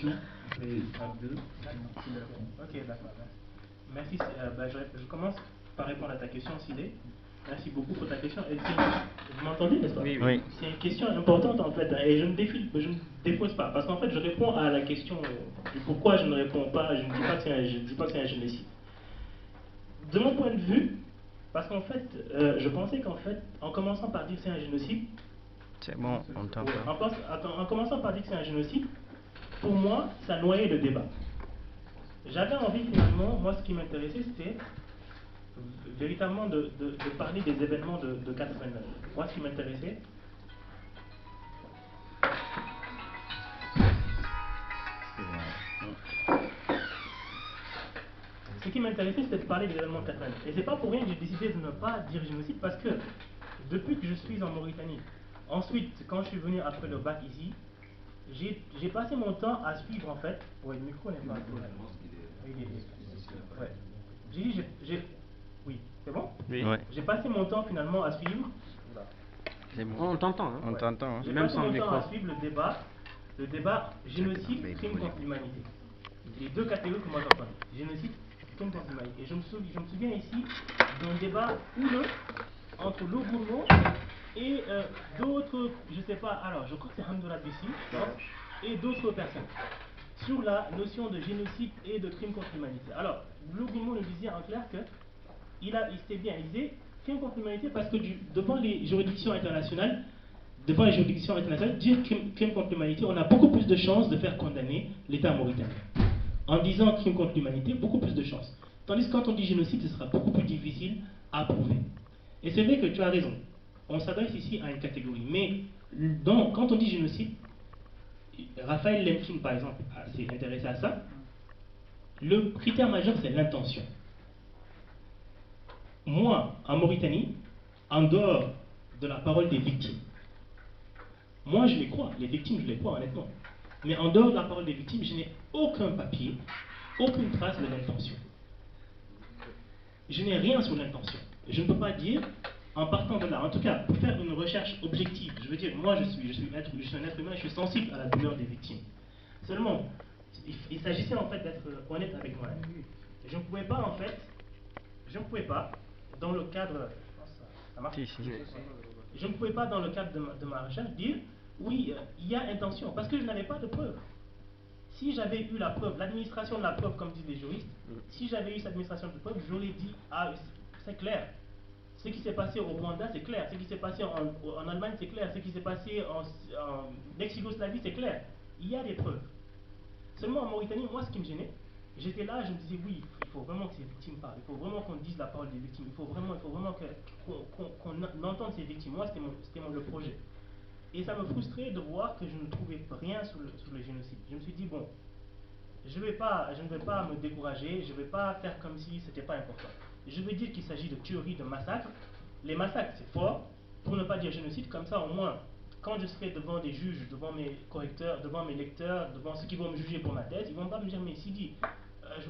questions. Et à deux. Ok, d'accord. Merci. Je commence par répondre à ta question, Sidé. Merci beaucoup pour ta question. Vous m'entendez, n'est-ce pas? Oui. C'est une question importante en fait, et je ne dépose pas, parce qu'en fait je réponds à la question du pourquoi je ne réponds pas, je ne dis pas que c'est un génocide. De mon point de vue, parce qu'en fait, je pensais qu'en fait, en commençant par dire que c'est un génocide, c'est bon, on t'entend. En commençant par dire que c'est un génocide, pour moi, ça noyait le débat. J'avais envie finalement, moi ce qui m'intéressait c'était véritablement de parler des événements de 89. Moi ce qui m'intéressait, c'était de parler des événements de 89. Et c'est pas pour rien que j'ai décidé de ne pas dire génocide, parce que depuis que je suis en Mauritanie, ensuite quand je suis venu après le bac ici, j'ai passé mon temps à suivre en fait. Oui, le micro n'est pas. Ouais. J'ai dit, oui, c'est bon? Oui. J'ai passé mon temps finalement à suivre. C'est bon. On t'entend. Hein. On t'entend. Hein. J'ai passé mon temps à suivre le débat génocide, crime contre l'humanité. Les deux catégories que moi j'en connais. Génocide, crime contre l'humanité. Et je me souviens ici d'un débat houleux entre Logourno et d'autres, je sais pas, alors je crois que c'est Hamdoullah Bessi, et d'autres personnes, sur la notion de génocide et de crime contre l'humanité. Alors, Logourno nous disait en clair que il s'était bien, il disait crime contre l'humanité parce que devant les juridictions internationales, dire crime contre l'humanité, on a beaucoup plus de chances de faire condamner l'État mauritanien. En disant crime contre l'humanité, beaucoup plus de chances. Tandis que quand on dit génocide, ce sera beaucoup plus difficile à prouver. Et c'est vrai que tu as raison. On s'adresse ici à une catégorie. Mais quand on dit génocide, Raphaël Lemkin, par exemple, s'est intéressé à ça. Le critère majeur, c'est l'intention. Moi, en Mauritanie, en dehors de la parole des victimes, moi je les crois, les victimes je les crois honnêtement. Mais en dehors de la parole des victimes, je n'ai aucun papier, aucune trace de l'intention. Je n'ai rien sur l'intention. Je ne peux pas dire, en partant de là, en tout cas, pour faire une recherche objective, je veux dire, moi je suis un être humain, je suis sensible à la douleur des victimes. Seulement, il s'agissait en fait d'être honnête avec moi. Je ne pouvais pas en fait, dans le cadre, ça marche ? Je ne pouvais pas dans le cadre de ma recherche dire, oui, il y a intention, parce que je n'avais pas de preuve. Si j'avais eu la preuve, l'administration de la preuve, comme disent les juristes, si j'avais eu cette administration de preuve, j'aurais dit, ah, c'est clair. Ce qui s'est passé au Rwanda, c'est clair. Ce qui s'est passé en Allemagne, c'est clair. Ce qui s'est passé en ex-Yougoslavie, c'est clair. Il y a des preuves. Seulement en Mauritanie, moi, ce qui me gênait, j'étais là, je me disais, oui, il faut vraiment que ces victimes parlent. Il faut vraiment qu'on dise la parole des victimes. Il faut vraiment qu'on entende ces victimes. Moi, c'était le projet. Et ça me frustrait de voir que je ne trouvais rien sur le génocide. Je me suis dit, bon, je ne vais pas me décourager, je ne vais pas faire comme si ce n'était pas important. Je vais dire qu'il s'agit de tueries, de massacres. Les massacres, c'est fort, pour ne pas dire génocide, comme ça au moins, quand je serai devant des juges, devant mes correcteurs, devant mes lecteurs, devant ceux qui vont me juger pour ma thèse, ils ne vont pas me dire, mais Sidi,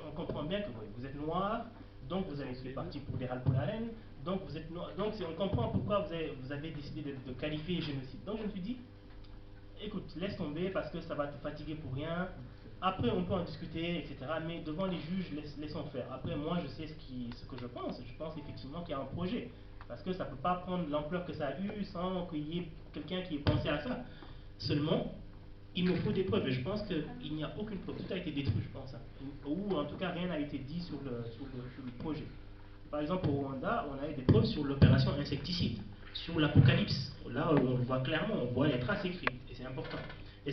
on comprend bien que vous êtes noir, donc vous avez fait partie pour des Halpolaren, donc vous êtes noir, donc on comprend pourquoi vous avez décidé de qualifier génocide. Donc je me suis dit, écoute, laisse tomber parce que ça va te fatiguer pour rien. Après, on peut en discuter, etc. Mais devant les juges, laissons faire. Après, moi, je sais ce que je pense. Je pense effectivement qu'il y a un projet. Parce que ça ne peut pas prendre l'ampleur que ça a eu sans qu'il y ait quelqu'un qui ait pensé à ça. Seulement, il me faut des preuves. Et je pense qu'il n'y a aucune preuve. Tout a été détruit, je pense. Ou en tout cas, rien n'a été dit sur le projet. Par exemple, au Rwanda, on avait des preuves sur l'opération insecticide, sur l'Apocalypse. Là, on voit clairement, on voit les traces écrites. Et c'est important. Et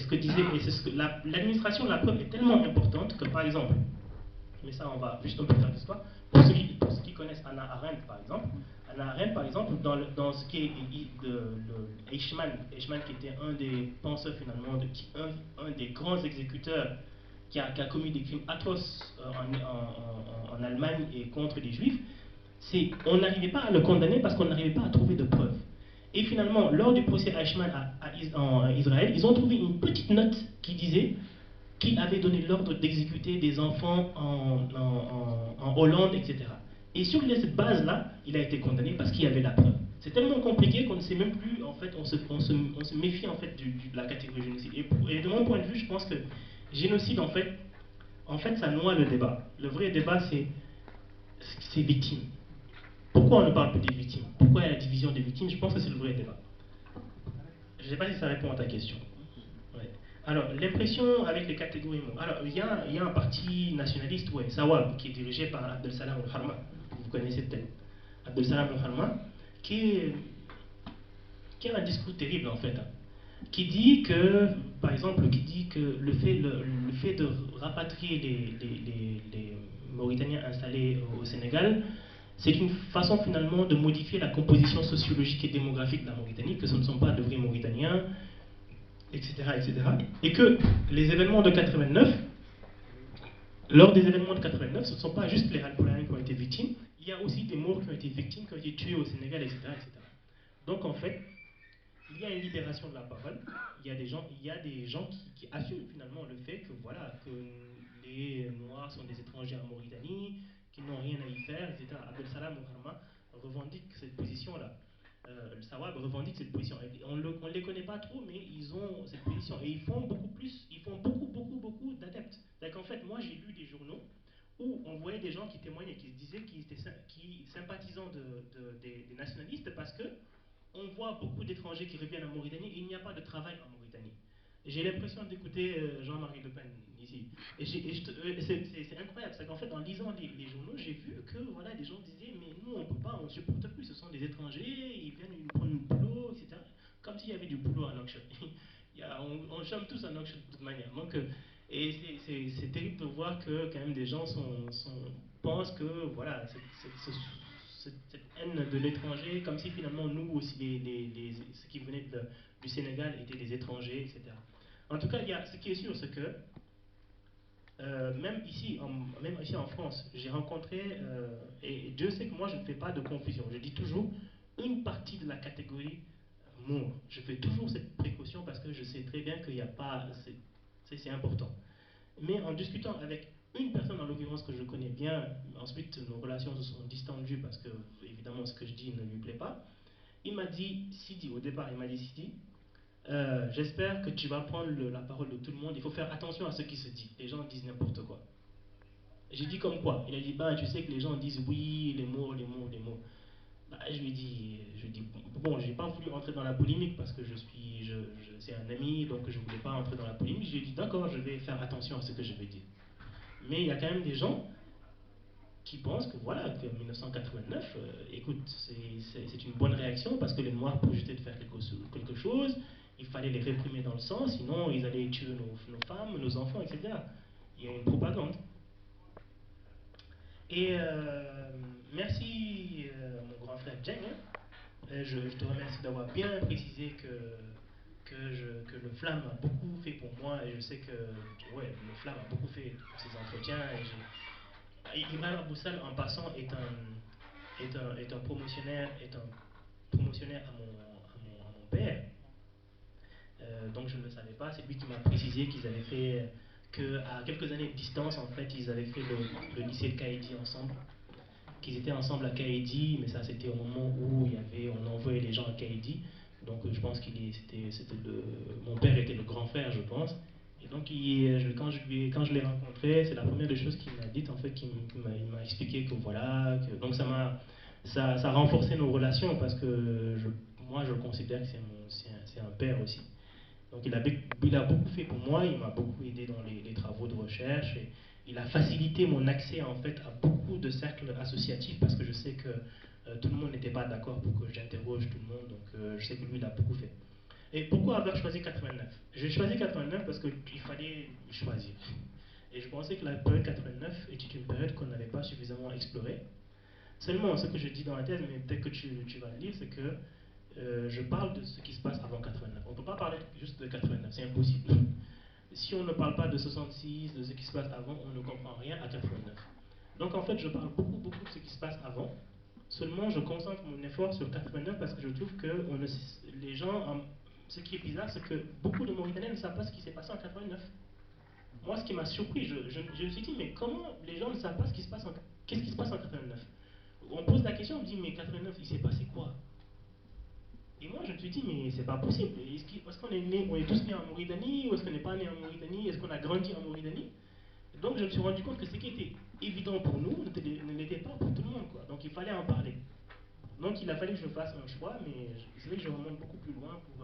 l'administration de la preuve est tellement importante que, par exemple, mais ça, on va juste un peu faire l'histoire, pour ceux qui connaissent Hannah Arendt, par exemple, dans ce qui est de Eichmann qui était un des penseurs, finalement, un des grands exécuteurs qui a commis des crimes atroces en Allemagne et contre les Juifs, on n'arrivait pas à le condamner parce qu'on n'arrivait pas à trouver de preuves. Et finalement, lors du procès Eichmann en Israël, ils ont trouvé une petite note qui disait qu'il avait donné l'ordre d'exécuter des enfants en Hollande, etc. Et sur cette base-là, il a été condamné parce qu'il y avait la preuve. C'est tellement compliqué qu'on ne sait même plus, en fait, on se méfie en fait de la catégorie génocide. Et de mon point de vue, je pense que Génocide, en fait, ça noie le débat. Le vrai débat, c'est victime. Pourquoi on ne parle plus des victimes? Pourquoi il y a la division des victimes? Je pense que c'est le vrai débat. Je ne sais pas si ça répond à ta question. Ouais. Alors, l'impression avec les catégories mots. Alors, il y a un parti nationaliste, ouais, Sawab, qui est dirigé par Abdel Salam al-Harma. Vous connaissez peut-être. Abdel Salam al-Harma, qui a un discours terrible en fait, hein, qui dit que, par exemple, qui dit que le fait de rapatrier les Mauritaniens installés au Sénégal, c'est une façon finalement de modifier la composition sociologique et démographique de la Mauritanie, que ce ne sont pas de vrais Mauritaniens, etc., etc. Et que les événements de 89, lors des événements de 89, ce ne sont pas juste les Halpolains qui ont été victimes, il y a aussi des Maures qui ont été victimes, qui ont été tués au Sénégal, etc., etc. Donc en fait, il y a une libération de la parole. Il y a des gens qui assument finalement le fait que voilà que les Noirs sont des étrangers en Mauritanie, qu'ils n'ont rien à y faire, etc. Abdel Salam Ouharma revendique cette position-là. Le Sawab revendique cette position. On ne les connaît pas trop, mais ils ont cette position. Et ils font beaucoup plus, ils font beaucoup d'adeptes. C'est qu'en fait, moi j'ai lu des journaux où on voyait des gens qui témoignaient, qui disaient qu'ils étaient sympathisants des nationalistes parce que on voit beaucoup d'étrangers qui reviennent en Mauritanie et il n'y a pas de travail en Mauritanie. J'ai l'impression d'écouter Jean-Marie Le Pen ici. Et c'est incroyable, c'est qu'en fait, en lisant les journaux, j'ai vu que voilà, des gens disaient mais nous on ne peut pas, on ne supporte plus, ce sont des étrangers, ils viennent nous prendre le boulot, etc. Comme s'il y avait du boulot à Nouakchott. On chôme tous à Nouakchott de toute manière. Donc, et c'est terrible de voir que quand même des gens pensent que voilà, cette haine de l'étranger, comme si finalement nous aussi, ceux qui venaient du Sénégal étaient des étrangers, etc. En tout cas, ce qui est sûr, c'est que même ici en France, j'ai rencontré, et Dieu sait que moi je ne fais pas de confusion, je dis toujours une partie de la catégorie Moore. Je fais toujours cette précaution parce que je sais très bien qu'il n'y a pas, c'est important. Mais en discutant avec une personne en l'occurrence que je connais bien, ensuite nos relations se sont distendues parce que évidemment ce que je dis ne lui plaît pas. Il m'a dit, Sidi, au départ il m'a dit Sidi, j'espère que tu vas prendre la parole de tout le monde, il faut faire attention à ce qui se dit, les gens disent n'importe quoi. J'ai dit comme quoi? Il a dit, bah tu sais que les gens disent oui, les mots, les mots, les mots. Bah, je lui ai dit, bon, j'ai pas voulu entrer dans la polémique parce que c'est un ami, donc je voulais pas entrer dans la polémique. Je lui ai dit, d'accord, je vais faire attention à ce que je vais dire. Mais il y a quand même des gens qui pensent que voilà, que 1989, écoute, c'est une bonne réaction parce que les Noirs projetaient de faire quelque chose, il fallait les réprimer dans le sang, sinon ils allaient tuer nos femmes, nos enfants, etc. Il y a une propagande. Et merci mon grand frère Jeng. Je te remercie d'avoir bien précisé que le Flamme a beaucoup fait pour moi et je sais que ouais, le Flamme a beaucoup fait pour ces entretiens. Ibrahim Aboussal, en passant, est un promotionnaire, à mon père. Donc je ne le savais pas. C'est lui qui m'a précisé qu'ils avaient fait, qu'à quelques années de distance, en fait, ils avaient fait le lycée de Kaïdi ensemble. Qu'ils étaient ensemble à Kaïdi, mais ça c'était au moment où on envoyait les gens à Kaïdi. Donc je pense mon père était le grand frère, je pense. Et donc quand je l'ai rencontré, c'est la première des choses qu'il m'a dit, en fait, il m'a expliqué que voilà, donc ça a renforcé nos relations parce que moi je considère que c'est un père aussi. Donc il a beaucoup fait pour moi, il m'a beaucoup aidé dans les travaux de recherche et il a facilité mon accès en fait à beaucoup de cercles associatifs parce que je sais que tout le monde n'était pas d'accord pour que j'interroge tout le monde, donc je sais que lui il a beaucoup fait. Et pourquoi avoir choisi 89? J'ai choisi 89 parce qu'il fallait choisir. Et je pensais que la période 89 était une période qu'on n'avait pas suffisamment explorée. Seulement, ce que je dis dans la thèse, mais peut-être que tu vas le lire, c'est que je parle de ce qui se passe avant 89. On ne peut pas parler juste de 89, c'est impossible. Si on ne parle pas de 66, de ce qui se passe avant, on ne comprend rien à 89. Donc en fait, je parle beaucoup de ce qui se passe avant. Seulement, je concentre mon effort sur 89 parce que je trouve que les gens, ce qui est bizarre, c'est que beaucoup de Mauritaniens ne savent pas ce qui s'est passé en 89. Moi, ce qui m'a surpris, je me suis dit, mais comment les gens ne savent pas qu'est-ce qui se passe en 89? On pose la question, on me dit, mais 89, il s'est passé quoi? Et moi, je me suis dit, mais c'est pas possible. Est-ce qu'on est né, on est tous nés en Mauritanie, ou est-ce qu'on n'est pas né en Mauritanie, est-ce qu'on a grandi en Mauritanie? Donc je me suis rendu compte que ce qui était évident pour nous ne l'était pas pour tout le monde, quoi. Donc il fallait en parler. Donc il a fallu que je fasse un choix, mais c'est vrai que je remonte beaucoup plus loin pour